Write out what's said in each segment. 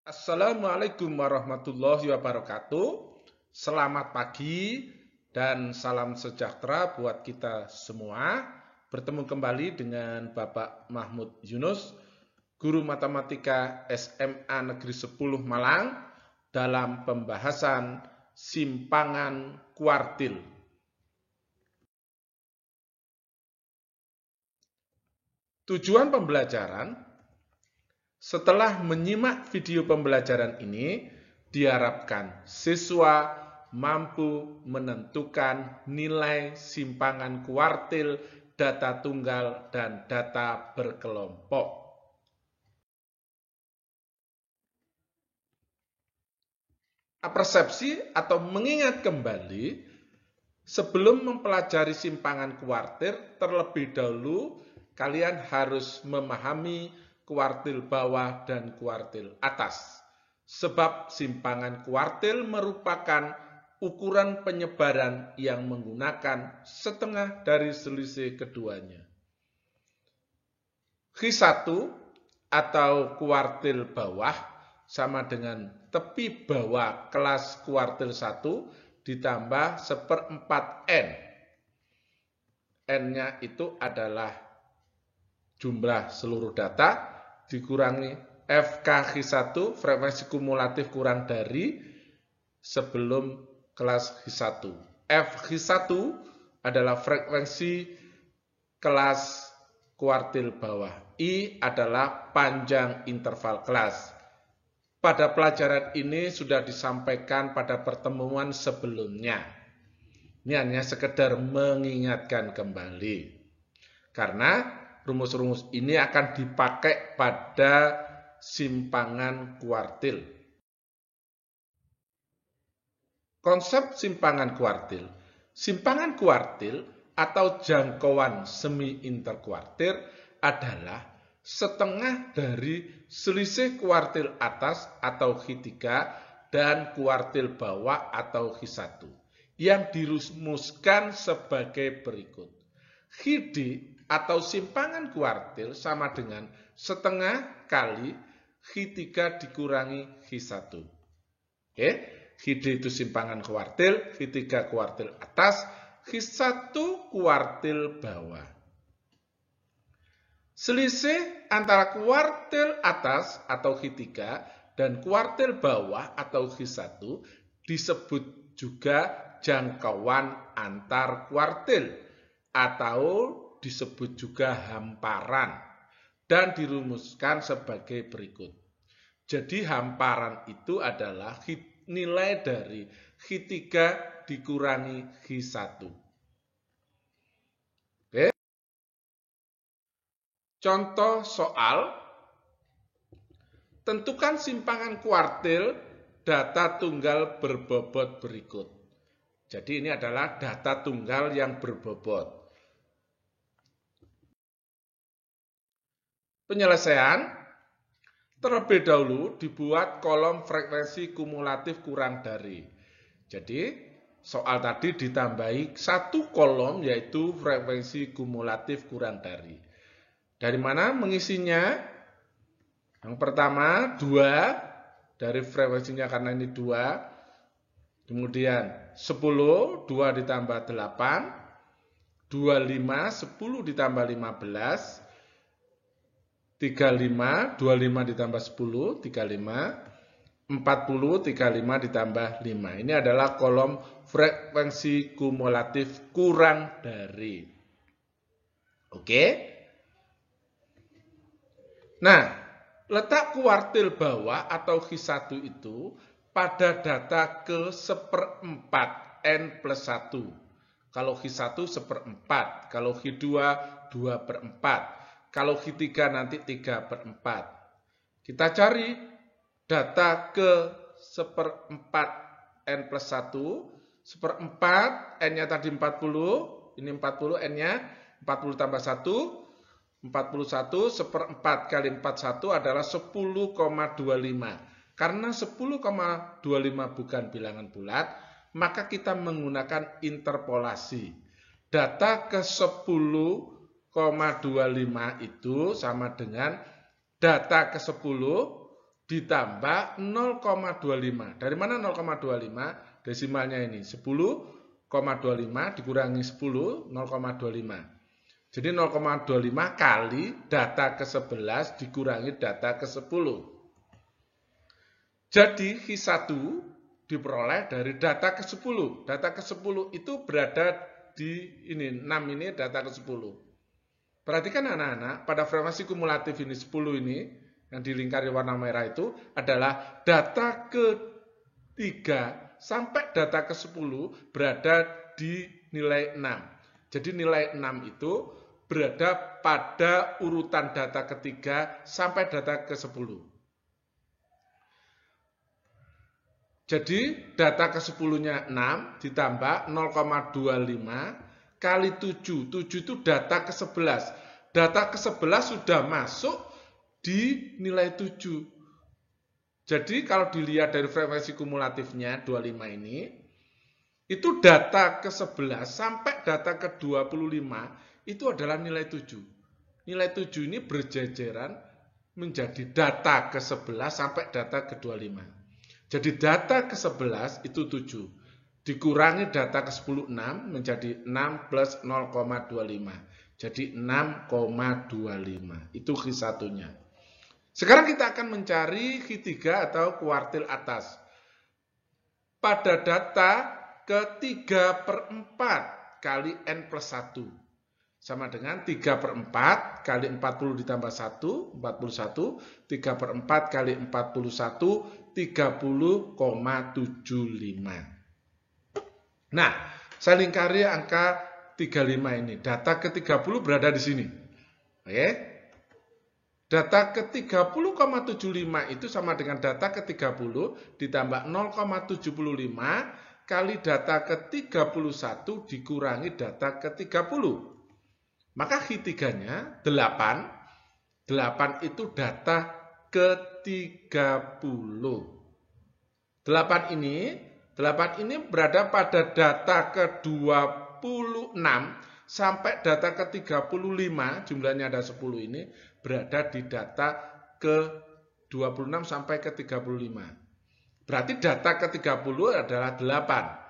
Assalamualaikum warahmatullahi wabarakatuh. Selamat pagi dan salam sejahtera buat kita semua. Bertemu kembali dengan Bapak Mahmud Yunus, Guru Matematika SMA Negeri 10 Malang dalam pembahasan simpangan kuartil. Tujuan pembelajaran: setelah menyimak video pembelajaran ini, diharapkan siswa mampu menentukan nilai simpangan kuartil, data tunggal, dan data berkelompok. Persepsi atau mengingat kembali, sebelum mempelajari simpangan kuartil, terlebih dahulu kalian harus memahami kuartil bawah dan kuartil atas. Sebab simpangan kuartil merupakan ukuran penyebaran yang menggunakan setengah dari selisih keduanya. Q1 atau kuartil bawah sama dengan tepi bawah kelas kuartil 1 ditambah 1/4 N. N-nya itu adalah jumlah seluruh data dikurangi FK-Q1, frekuensi kumulatif kurang dari sebelum kelas Q1. FQ1 adalah frekuensi kelas kuartil bawah. I adalah panjang interval kelas. Pada pelajaran ini sudah disampaikan pada pertemuan sebelumnya. Ini hanya sekedar mengingatkan kembali. Karena rumus-rumus ini akan dipakai pada simpangan kuartil. Konsep simpangan kuartil. Simpangan kuartil atau jangkauan semi interkuartil adalah setengah dari selisih kuartil atas atau Q3 dan kuartil bawah atau Q1 yang dirumuskan sebagai berikut. Q atau simpangan kuartil sama dengan setengah kali Q3 dikurangi Q1. Oke, Q itu simpangan kuartil, Q3 kuartil atas, Q1 kuartil bawah. Selisih antara kuartil atas atau Q3 dan kuartil bawah atau Q1 disebut juga jangkauan antar kuartil atau disebut juga hamparan dan dirumuskan sebagai berikut. Jadi hamparan itu adalah nilai dari Q3 dikurangi Q1. Oke. Contoh soal, tentukan simpangan kuartil data tunggal berbobot berikut. Jadi ini adalah data tunggal yang berbobot. Penyelesaian, terlebih dahulu dibuat kolom frekuensi kumulatif kurang dari. Jadi soal tadi ditambahi satu kolom yaitu frekuensi kumulatif kurang dari. Dari mana mengisinya? Yang pertama 2 dari frekuensinya karena ini 2. Kemudian 10, 2 ditambah 8, 25, 10 ditambah 15, 35, 25 ditambah 10, 35, 40, 35 ditambah 5. Ini adalah kolom frekuensi kumulatif kurang dari. Oke. Nah, letak kuartil bawah atau Q1 itu pada data ke 1/4 N plus 1. Kalau Q1 1/4, kalau Q2 2/4, kalau Q3 nanti 3/4. Kita cari data ke 1/4 N plus 1, 1/4 N-nya tadi 40, ini 40 N-nya, 40 tambah 1, 41, 1/4 kali 41 adalah 10,25. Karena 10,25 bukan bilangan bulat, maka kita menggunakan interpolasi. Data ke 10,25 itu sama dengan data ke 10 ditambah 0,25. Dari mana 0,25? Desimalnya ini 10,25 dikurangi 10, 0,25. Jadi 0,25 kali data ke-11 dikurangi data ke-10. Jadi Q1 diperoleh dari data ke-10. Data ke-10 itu berada di ini, 6 ini data ke-10. Perhatikan anak-anak, pada frekuensi kumulatif ini 10 ini, yang dilingkari warna merah itu adalah data ke-3 sampai data ke-10 berada di nilai 6. Jadi nilai 6 itu berada pada urutan data ketiga sampai data ke-10. Jadi data ke-10-nya 6 ditambah 0,25 kali 7. 7 itu data ke-11. Data ke-11 sudah masuk di nilai 7. Jadi kalau dilihat dari frekuensi kumulatifnya 25 ini, itu data ke-11 sampai data ke-25 itu adalah nilai 7. Nilai 7 ini berjejeran menjadi data ke-11 sampai data ke-25. Jadi data ke-11 itu 7. Dikurangi data ke-10 6 menjadi 6 plus 0,25. Jadi 6,25. Itu Q1-nya. Sekarang kita akan mencari Q3 atau kuartil atas. Pada data ke-3/4 kali N plus 1. Sama dengan 3/4 kali 40 ditambah 1, 41. 3/4 kali 41, 30,75. Nah, saya lingkari angka 35 ini. Data ke-30 berada di sini. Oke. Data ke-30,75 itu sama dengan data ke-30 ditambah 0,75 kali data ke-31 dikurangi data ke-30. Maka Q3-nya 8. 8 itu data ke-30. 8 ini berada pada data ke-26 sampai data ke-35, jumlahnya ada 10 ini, berada di data ke-26 sampai ke-35. Berarti data ke-30 adalah 8.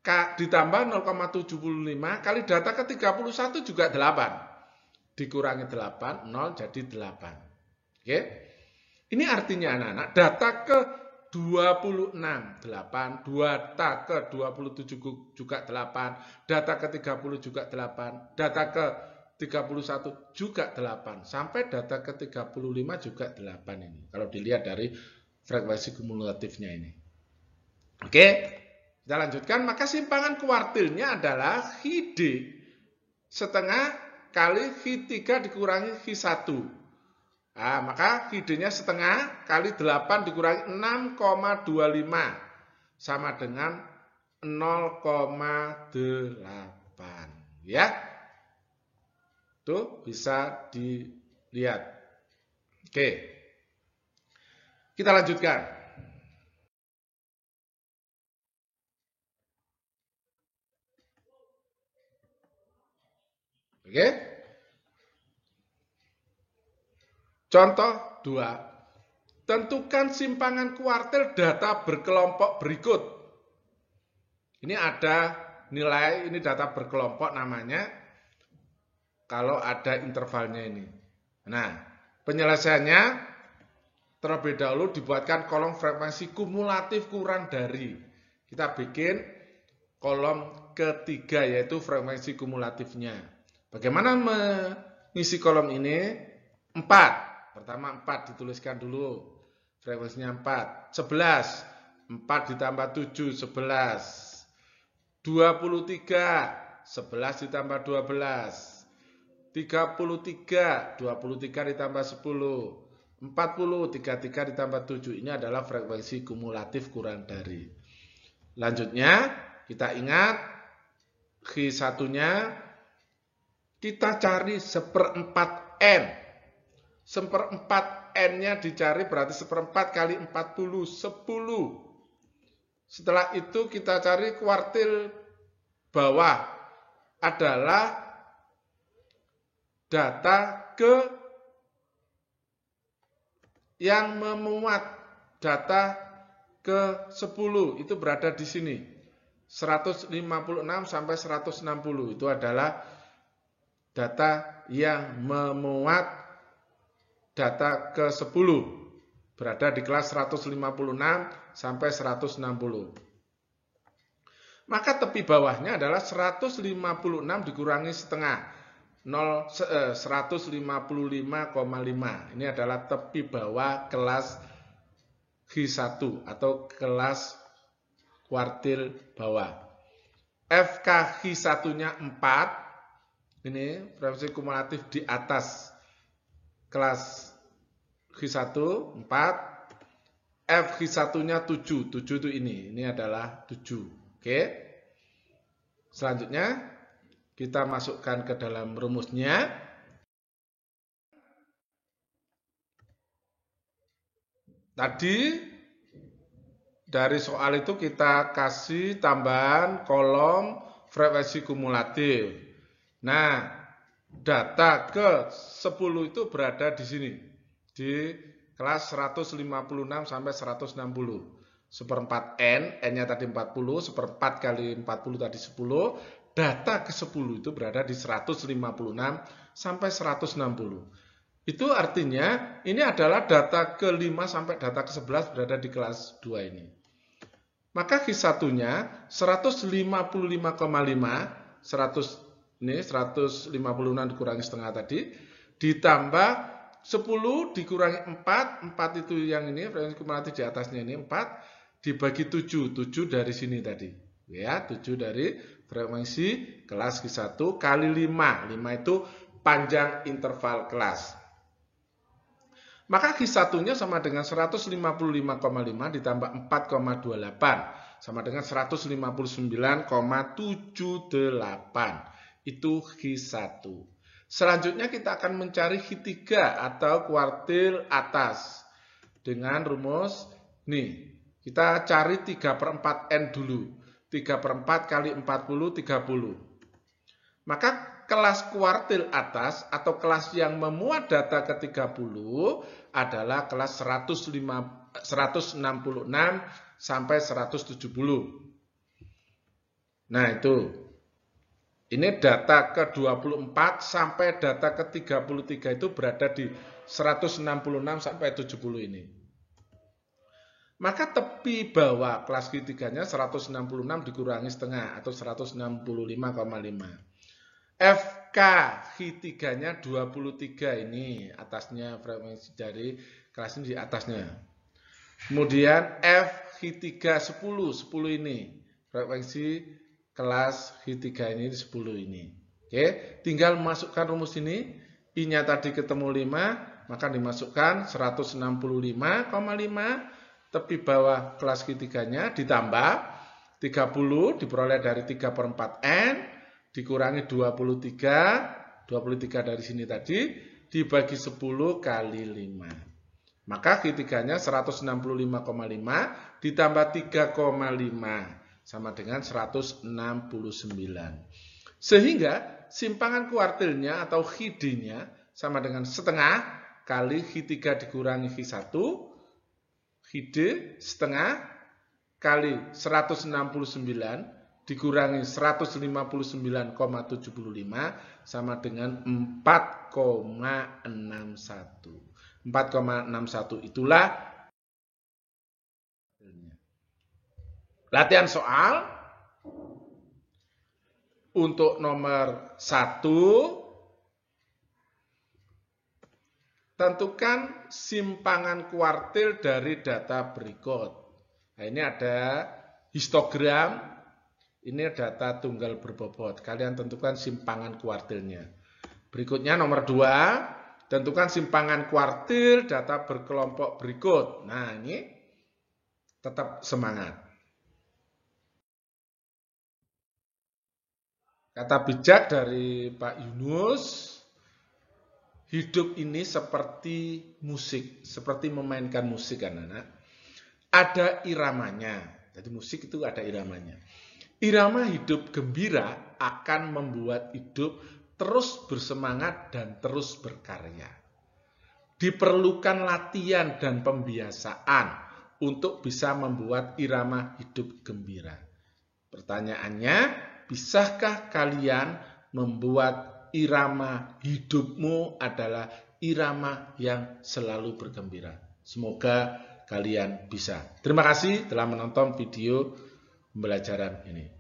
Ditambah 0,75 kali data ke-31 juga 8. Dikurangi 8, 0 jadi 8. Oke. Ini artinya anak-anak data ke-26 8, data ke-27 juga 8, data ke-30 juga 8, data ke-31 juga 8, sampai data ke-35 juga 8 ini. Kalau dilihat dari frekuensi kumulatifnya ini. Oke. Kita lanjutkan, maka simpangan kuartilnya adalah Q3 setengah kali Q3 dikurangi Q1. Nah, maka Q3-nya setengah kali 8 dikurangi 6,25 sama dengan 0,8. Ya. Tuh bisa dilihat. Oke. Kita lanjutkan. Oke. Contoh 2. Tentukan simpangan kuartil data berkelompok berikut. Ini ada nilai, ini data berkelompok namanya. Kalau ada intervalnya ini. Nah, penyelesaiannya terlebih dahulu dibuatkan kolom frekuensi kumulatif kurang dari. Kita bikin kolom ketiga yaitu frekuensi kumulatifnya. Bagaimana mengisi kolom ini? 4. Pertama 4 dituliskan dulu. Frekuensinya 4. 11. 4 ditambah 7, 11. 23. 11 ditambah 12. 33. 23 ditambah 10. 40. 33 ditambah 7. Ini adalah frekuensi kumulatif kurang dari. Lanjutnya, kita ingat Q1-nya kita cari 1/4 N. 1/4 N-nya dicari berarti 1/4 kali 40, 10. Setelah itu kita cari kuartil bawah adalah data yang memuat data ke-10 itu berada di sini. 156 sampai 160 itu adalah data yang memuat data ke-10. Berada di kelas 156 sampai 160. Maka tepi bawahnya adalah 156 dikurangi setengah. 155,5. Ini adalah tepi bawah kelas G1 atau kelas kuartil bawah. FK G1-nya 4. Ini frekuensi kumulatif di atas kelas G1 4. F G1-nya 7. 7 itu ini. Ini adalah 7. Oke. Selanjutnya kita masukkan ke dalam rumusnya. Tadi dari soal itu kita kasih tambahan kolom frekuensi kumulatif. Nah, data ke-10 itu berada di sini. Di kelas 156 sampai 160. Seperempat N, N-nya tadi 40, seperempat kali 40 tadi 10. Data ke-10 itu berada di 156 sampai 160. Itu artinya ini adalah data ke-5 sampai data ke-11 berada di kelas 2 ini. Maka Q1-nya 155,5, 100 ini 156 dikurangi setengah tadi, ditambah 10 dikurangi 4, 4 itu yang ini, frekuensi kumulatif di atasnya ini 4, dibagi 7, 7 dari sini tadi. Ya, 7 dari frekuensi kelas Q1 kali 5, 5 itu panjang interval kelas. Maka Q1-nya sama dengan 155,5 ditambah 4,28 sama dengan 159,78. Itu Q1. Selanjutnya kita akan mencari Q3 atau kuartil atas. Dengan rumus, nih, kita cari 3/4 N dulu. 3/4 kali 40, 30. Maka kelas kuartil atas atau kelas yang memuat data ke-30 adalah kelas 166 sampai 170. Nah itu. Ini data ke-24 sampai data ke-33 itu berada di 166 sampai 70 ini. Maka tepi bawah kelas Q3-nya 166 dikurangi setengah atau 165,5. FK Q3-nya 23 ini atasnya frekuensi dari kelas ini di atasnya. Kemudian F Q3 10 ini frekuensi kelas Q3 ini 10 ini. Oke, tinggal masukkan rumus ini. I-nya tadi ketemu 5, maka dimasukkan 165,5 tepi bawah kelas Q3-nya ditambah 30 diperoleh dari 3/4 N dikurangi 23 dari sini tadi dibagi 10 kali 5. Maka Q3-nya 165,5 ditambah 3,5 sama dengan 169. Sehingga simpangan kuartilnya atau Q-nya sama dengan setengah kali Q3 dikurangi Q1, Q setengah kali 169 dikurangi 159,75 sama dengan 4,61. 4,61 itulah latihan soal untuk nomor 1. Tentukan simpangan kuartil dari data berikut. Nah, ini ada histogram. Ini data tunggal berbobot. Kalian tentukan simpangan kuartilnya. Berikutnya nomor 2. Tentukan simpangan kuartil data berkelompok berikut. Nah, ini tetap semangat. Kata bijak dari Pak Yunus, hidup ini seperti musik, seperti memainkan musik anak-anak. Ada iramanya. Jadi musik itu ada iramanya. Irama hidup gembira akan membuat hidup terus bersemangat dan terus berkarya. diperlukan latihan dan pembiasaan untuk bisa membuat irama hidup gembira. Pertanyaannya, bisakah kalian membuat irama hidupmu adalah irama yang selalu bergembira? Semoga kalian bisa. Terima kasih telah menonton video pembelajaran ini.